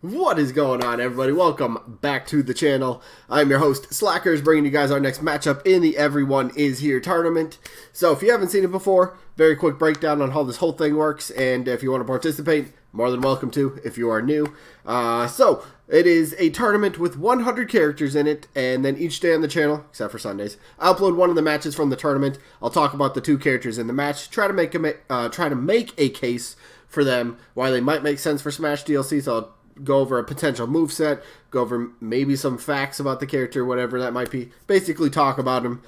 What is going on, everybody? Welcome back to the channel. I'm your host, Slackerz, bringing you guys our next matchup in the Everyone Is Here tournament. So if you haven't seen it before, very quick breakdown on how this whole thing works, and if you want to participate, more than welcome to if you are new. So it is a tournament with 100 characters in it, and then each day on the channel, except for Sundays, I'll upload one of the matches from the tournament. I'll talk about the two characters in the match, try to make a case for them, why they might make sense for Smash DLC. So I'll go over a potential moveset, go over maybe some facts about the character, whatever that might be. Basically talk about them.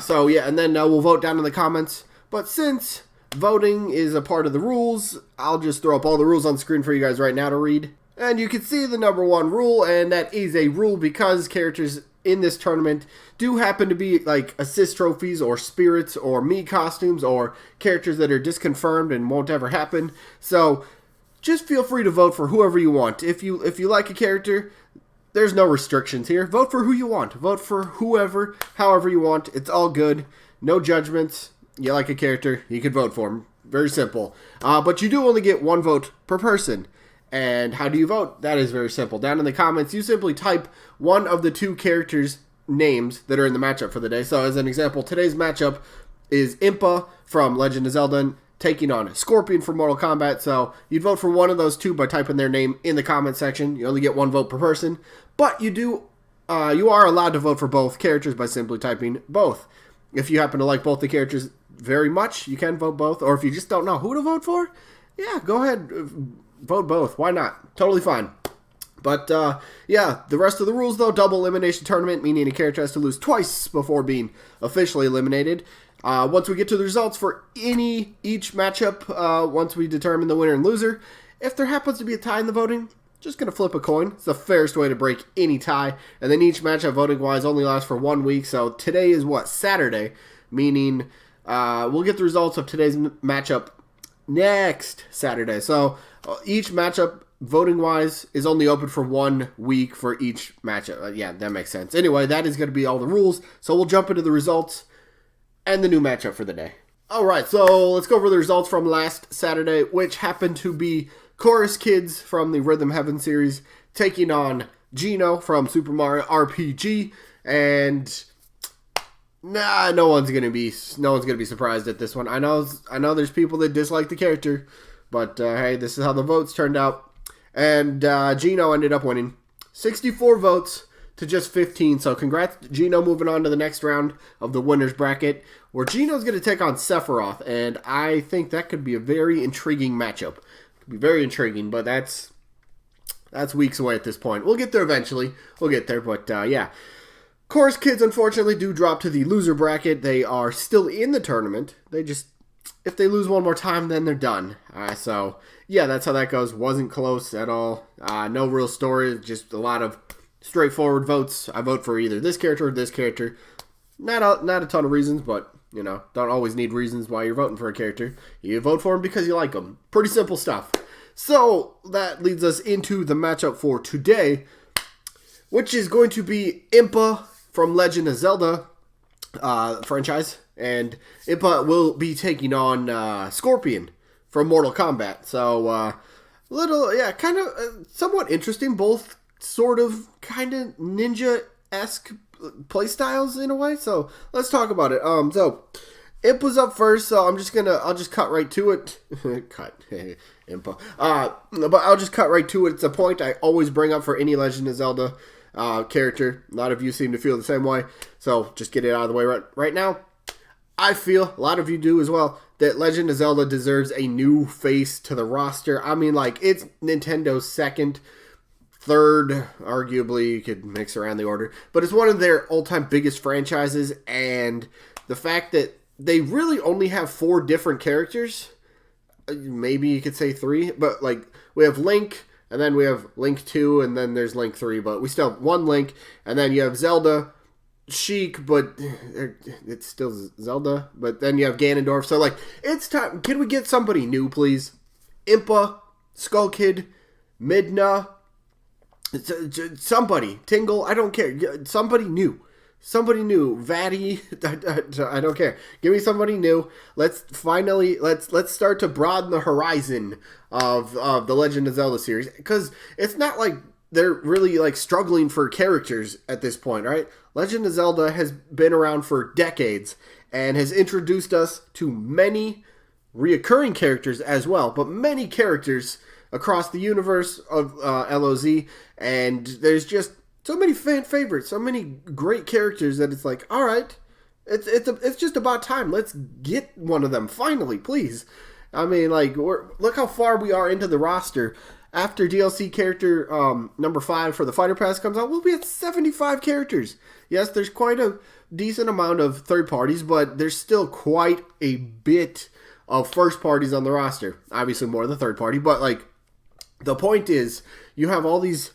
So yeah, and then we'll vote down in the comments. But since voting is a part of the rules, I'll just throw up all the rules on the screen for you guys right now to read. And you can see the number one rule, and that is a rule because characters in this tournament do happen to be like assist trophies or spirits or Mii costumes or characters that are disconfirmed and won't ever happen. So just feel free to vote for whoever you want. If you like a character, there's no restrictions here. Vote for who you want. Vote for whoever, however you want. It's all good. No judgments. You like a character, you can vote for him. Very simple. But you do only get one vote per person. And how do you vote? That is very simple. Down in the comments, you simply type one of the two characters' names that are in the matchup for the day. So as an example, today's matchup is Impa from Legend of Zelda taking on Scorpion from Mortal Kombat. So you'd vote for one of those two by typing their name in the comment section. You only get one vote per person. But you are allowed to vote for both characters by simply typing both. If you happen to like both the characters very much, you can vote both. Or if you just don't know who to vote for, yeah, go ahead, vote both. Why not? Totally fine. But, yeah, the rest of the rules, though, double elimination tournament, meaning a character has to lose twice before being officially eliminated. Once we get to the results for each matchup, once we determine the winner and loser, if there happens to be a tie in the voting, just going to flip a coin. It's the fairest way to break any tie. And then each matchup, voting-wise, only lasts for 1 week. So today is what? Saturday, meaning we'll get the results of today's matchup next Saturday. So each matchup, voting-wise, is only open for 1 week for each matchup. Yeah, that makes sense. Anyway, that is going to be all the rules. So we'll jump into the results and the new matchup for the day. Alright, so let's go over the results from last Saturday, which happened to be Chorus Kids from the Rhythm Heaven series taking on Gino from Super Mario RPG, and no one's gonna be surprised at this one. I know there's people that dislike the character, but hey, this is how the votes turned out, and Gino ended up winning 64 votes to just 15. So congrats, Gino, moving on to the next round of the winners bracket, where Gino's going to take on Sephiroth, and I think that could be a very intriguing matchup. It could be very intriguing, but that's weeks away at this point. We'll get there eventually. We'll get there, but yeah. Chorus Kids, unfortunately, do drop to the loser bracket. They are still in the tournament. If they lose one more time, then they're done. So, yeah, that's how that goes. Wasn't close at all. No real story, just a lot of straightforward votes. I vote for either this character or this character. Not a ton of reasons, but, you know, don't always need reasons why you're voting for a character. You vote for them because you like them. Pretty simple stuff. So, that leads us into the matchup for today, which is going to be Impa from Legend of Zelda franchise. And Impa will be taking on Scorpion from Mortal Kombat. So, somewhat interesting. Both sort of kind of ninja-esque playstyles in a way. So let's talk about it. So Impa's up first, so I'll just cut right to it. Impa. But I'll just cut right to it. It's a point I always bring up for any Legend of Zelda character. A lot of you seem to feel the same way, so just get it out of the way right now. I feel, a lot of you do as well, that Legend of Zelda deserves a new face to the roster. I mean, like, it's Nintendo's third, arguably, you could mix around the order, but it's one of their all-time biggest franchises, and the fact that they really only have 4 different characters, maybe you could say 3, but, like, we have Link, and then we have Link 2, and then there's Link 3, but we still have one Link, and then you have Zelda, Shiek, but it's still Zelda, but then you have Ganondorf, so, like, it's time. Can we get somebody new, please? Impa, Skull Kid, Midna, somebody, Tingle, I don't care, somebody new. somebody new. Vatty, I don't care. Give me somebody new. Let's start to broaden the horizon of the Legend of Zelda series, because it's not like they're really like struggling for characters at this point, right? Legend of Zelda has been around for decades and has introduced us to many reoccurring characters as well, but many characters across the universe of LOZ, and there's just so many fan favorites, so many great characters that it's like, all right, it's just about time. Let's get one of them finally, please. I mean, like, look how far we are into the roster. After DLC character number 5 for the Fighter Pass comes out, we'll be at 75 characters. Yes, there's quite a decent amount of third parties, but there's still quite a bit of first parties on the roster. Obviously more of the third party, but like, the point is, you have all these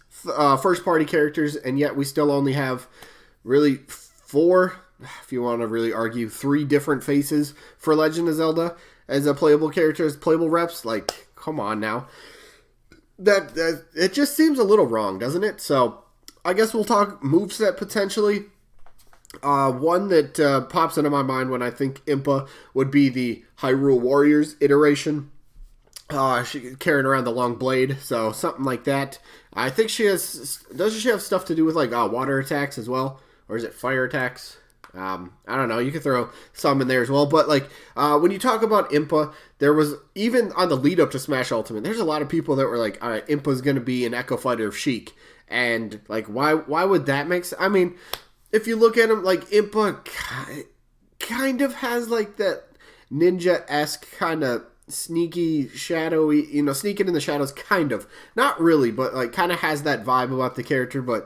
first party characters, and yet we still only have really 4, if you want to really argue, 3 different faces for Legend of Zelda as a playable character, as playable reps. Like, come on now. That it just seems a little wrong, doesn't it? So I guess we'll talk moveset potentially. One that pops into my mind when I think Impa would be the Hyrule Warriors iteration. She carrying around the long blade, so something like that. I think doesn't she have stuff to do with like water attacks as well, or is it fire attacks? I don't know. You could throw some in there as well. But like when you talk about Impa, there was, even on the lead up to Smash Ultimate, there's a lot of people that were like, all right, Impa's going to be an Echo Fighter of Shiek. And like, why would that make sense? I mean, if you look at him, like, Impa kind of has like that ninja-esque kind of sneaky, shadowy, sneaking in the shadows, kind of. Not really, but like kind of has that vibe about the character. But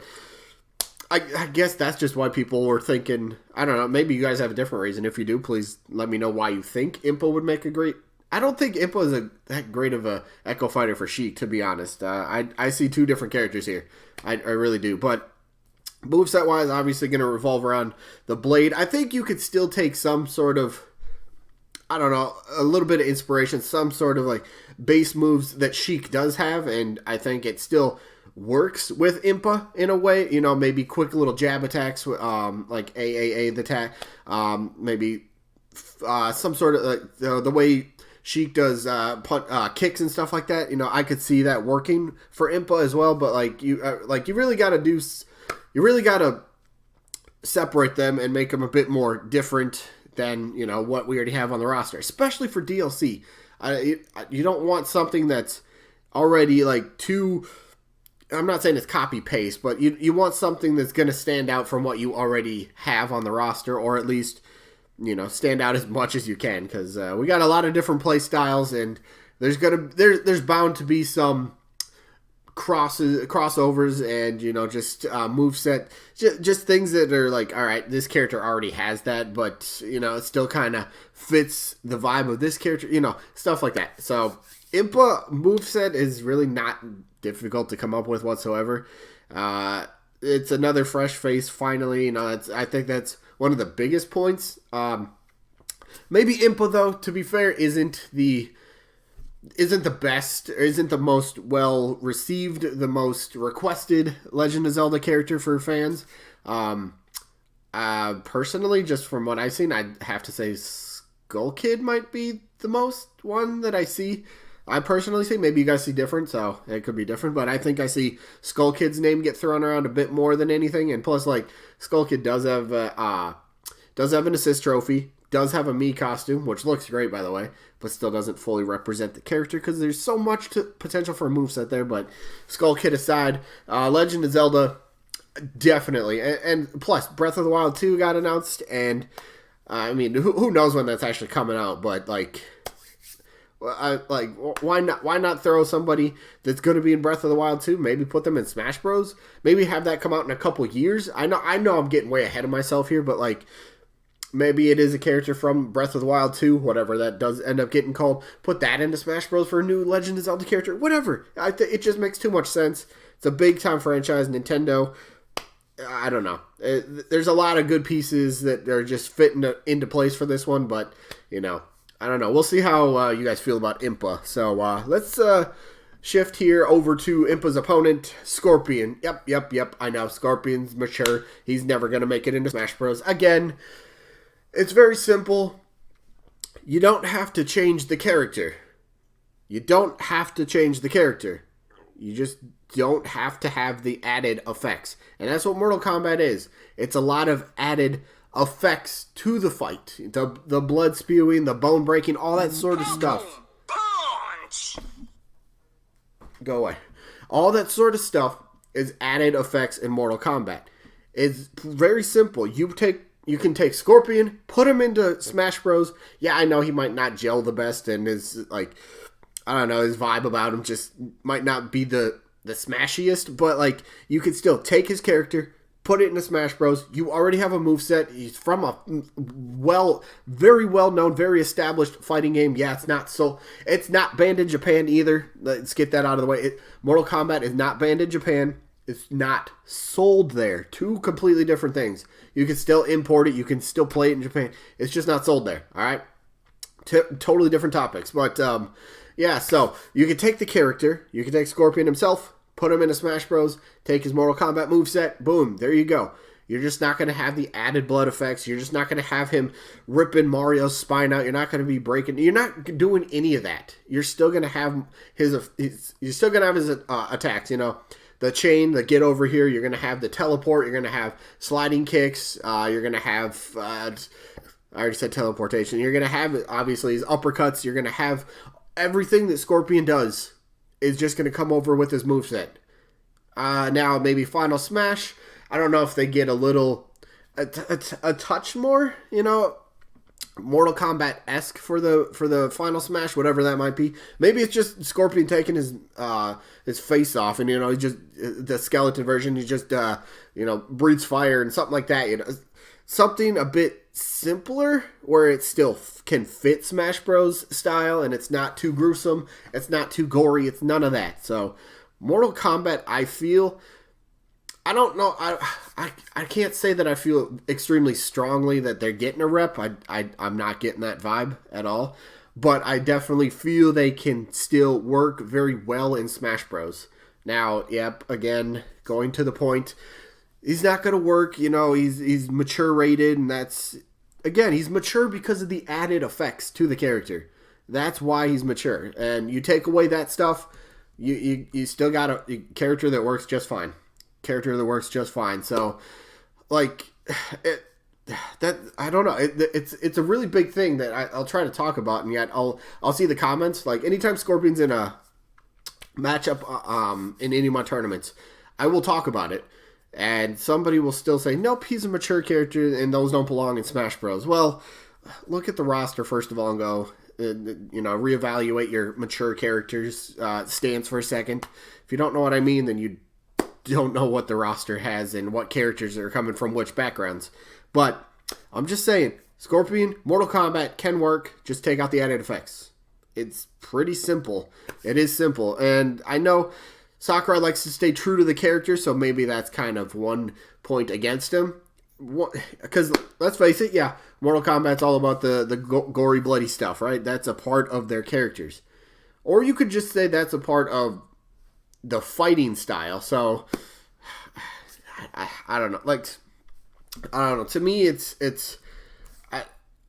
I guess that's just why people were thinking, I don't know, maybe you guys have a different reason. If you do, please let me know why you think Impa would make a great... I don't think Impa is that great of a Echo Fighter for Shiek, to be honest. I see 2 different characters here. I really do. But moveset-wise, obviously going to revolve around the blade. I think you could still take some sort of, I don't know, a little bit of inspiration, some sort of like base moves that Shiek does have, and I think it still works with Impa in a way, maybe quick little jab attacks, like AAA the attack, maybe some sort of like the way Shiek does kicks and stuff like that. I could see that working for Impa as well, but like you really got to separate them and make them a bit more different than what we already have on the roster, especially for DLC. You don't want something that's already like too... I'm not saying it's copy-paste, but you want something that's going to stand out from what you already have on the roster, or at least, stand out as much as you can, because we got a lot of different play styles, and there's bound to be some crossovers, and, just moveset, just things that are like, all right, this character already has that, but, it still kind of fits the vibe of this character, stuff like that. So Impa moveset is really not difficult to come up with whatsoever. It's another fresh face finally. I think that's one of the biggest points. Maybe Impa, though, to be fair, isn't the best, isn't the most well received, the most requested Legend of Zelda character for fans. Personally, just from what I've seen, I'd have to say Skull Kid might be the most one that I see. I personally see, maybe you guys see different, so it could be different, but I think I see Skull Kid's name get thrown around a bit more than anything, and plus, like, Skull Kid does have an assist trophy, does have a Mii costume, which looks great, by the way, but still doesn't fully represent the character, because there's so much potential for a moveset there, but Skull Kid aside, Legend of Zelda, definitely, and plus, Breath of the Wild 2 got announced, and, I mean, who knows when that's actually coming out, but, like... why not throw somebody that's going to be in Breath of the Wild 2? Maybe put them in Smash Bros. Maybe have that come out in a couple years. I know I'm getting way ahead of myself here, but like maybe it is a character from Breath of the Wild 2, whatever that does end up getting called. Put that into Smash Bros. For a new Legend of Zelda character, whatever. It just makes too much sense. It's a big time franchise, Nintendo. I don't know. There's a lot of good pieces that are just fitting into place for this one, but I don't know. We'll see how you guys feel about Impa. So let's shift here over to Impa's opponent, Scorpion. Yep. I know, Scorpion's mature. He's never going to make it into Smash Bros. Again, it's very simple. You don't have to change the character. You don't have to change the character. You just don't have to have the added effects. And that's what Mortal Kombat is. It's a lot of added effects to the fight. The blood spewing, the bone breaking, all that sort of stuff. Punch! Go away. All that sort of stuff is added effects in Mortal Kombat. It's very simple. You can take Scorpion, put him into Smash Bros. Yeah, I know he might not gel the best, and his, like, I don't know, his vibe about him just might not be the smashiest, but, like, you could still take his character, put it into Smash Bros. You already have a moveset. He's from a very well-known, very established fighting game. Yeah, it's not banned in Japan either. Let's get that out of the way. Mortal Kombat is not banned in Japan. It's not sold there. Two completely different things. You can still import it. You can still play it in Japan. It's just not sold there. All right? Totally different topics. But, yeah, so you can take the character. You can take Scorpion himself, put him into Smash Bros., take his Mortal Kombat moveset, boom, there you go. You're just not going to have the added blood effects. You're just not going to have him ripping Mario's spine out. You're not going to be breaking. You're not doing any of that. You're still going to have his attacks, you know. The chain, the get over here, you're going to have the teleport, you're going to have sliding kicks, you're going to have, I already said teleportation, you're going to have, obviously, his uppercuts, you're going to have everything that Scorpion does is just going to come over with his moveset. Now, maybe Final Smash, I don't know if they get a touch more, you know, Mortal Kombat-esque for the Final Smash, whatever that might be. Maybe it's just Scorpion taking his face off, and, you know, he just, the skeleton version, he just, you know, breathes fire and something like that, you know. Something a bit simpler where it still can fit Smash Bros. Style, and it's not too gruesome, it's not too gory, it's none of that. So, Mortal Kombat, I feel, I don't know, I can't say that I feel extremely strongly that they're getting a rep. I'm not getting that vibe at all. But I definitely feel they can still work very well in Smash Bros. Now, yep, again, going to the point, he's not going to work, you know, he's mature rated, and that's, again, he's mature because of the added effects to the character. That's why he's mature. And you take away that stuff, you still got a character that works just fine. So, like, I don't know. It's a really big thing that I'll try to talk about, and yet I'll see the comments. Like, anytime Scorpion's in a matchup in any of my tournaments, I will talk about it, and somebody will still say, nope, he's a mature character, and those don't belong in Smash Bros. Well, look at the roster first of all and go, you know, reevaluate your mature characters stance for a second. If you don't know what I mean, then you don't know what the roster has and what characters are coming from which backgrounds. But I'm just saying, Scorpion, Mortal Kombat can work. Just take out the added effects. It's pretty simple. It is simple. And I know Sakurai likes to stay true to the character, so maybe that's kind of one point against him. Because, let's face it, yeah, Mortal Kombat's all about the gory, bloody stuff, right? That's a part of their characters. Or you could just say that's a part of the fighting style. So I don't know. Like, I don't know. To me,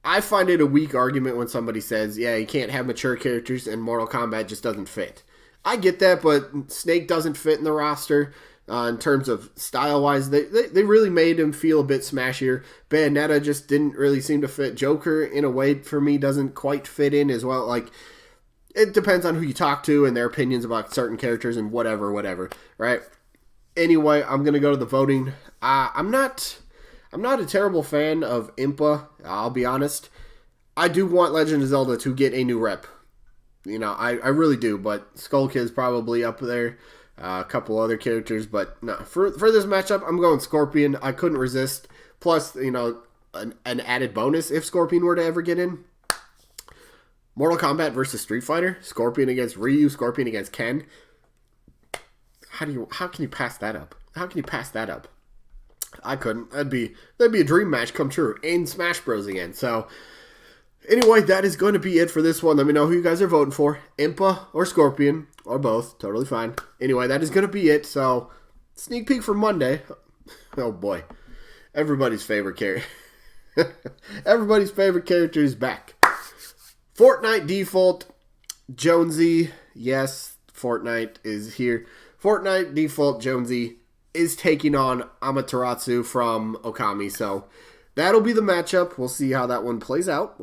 I find it a weak argument when somebody says, yeah, you can't have mature characters and Mortal Kombat just doesn't fit. I get that, but Snake doesn't fit in the roster in terms of style-wise. They really made him feel a bit smashier. Bayonetta just didn't really seem to fit. Joker, in a way, for me, doesn't quite fit in as well. Like, it depends on who you talk to and their opinions about certain characters and whatever, right? Anyway, I'm going to go to the voting. I'm not a terrible fan of Impa, I'll be honest. I do want Legend of Zelda to get a new rep. You know, I really do, but Skull Kid's probably up there. A couple other characters, but no. For this matchup, I'm going Scorpion. I couldn't resist. Plus, you know, an added bonus if Scorpion were to ever get in. Mortal Kombat versus Street Fighter. Scorpion against Ryu. Scorpion against Ken. How can you pass that up? I couldn't. That'd be a dream match come true in Smash Bros. Again. So, Anyway, that is going to be it for this one. Let me know who you guys are voting for. Impa or Scorpion, or both. Totally fine. Anyway, that is going to be it. So, sneak peek for Monday. Oh, boy. Everybody's favorite character. Everybody's favorite character is back. Fortnite Default. Jonesy. Yes, Fortnite is here. Fortnite Default Jonesy is taking on Amaterasu from Okami. So, that'll be the matchup. We'll see how that one plays out.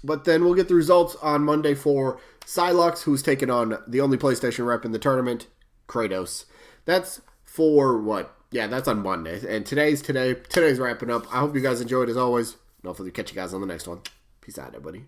But then we'll get the results on Monday for Silux, who's taking on the only PlayStation rep in the tournament, Kratos. That's for what? Yeah, that's on Monday. And today's wrapping up. I hope you guys enjoyed as always. And hopefully catch you guys on the next one. Peace out, everybody.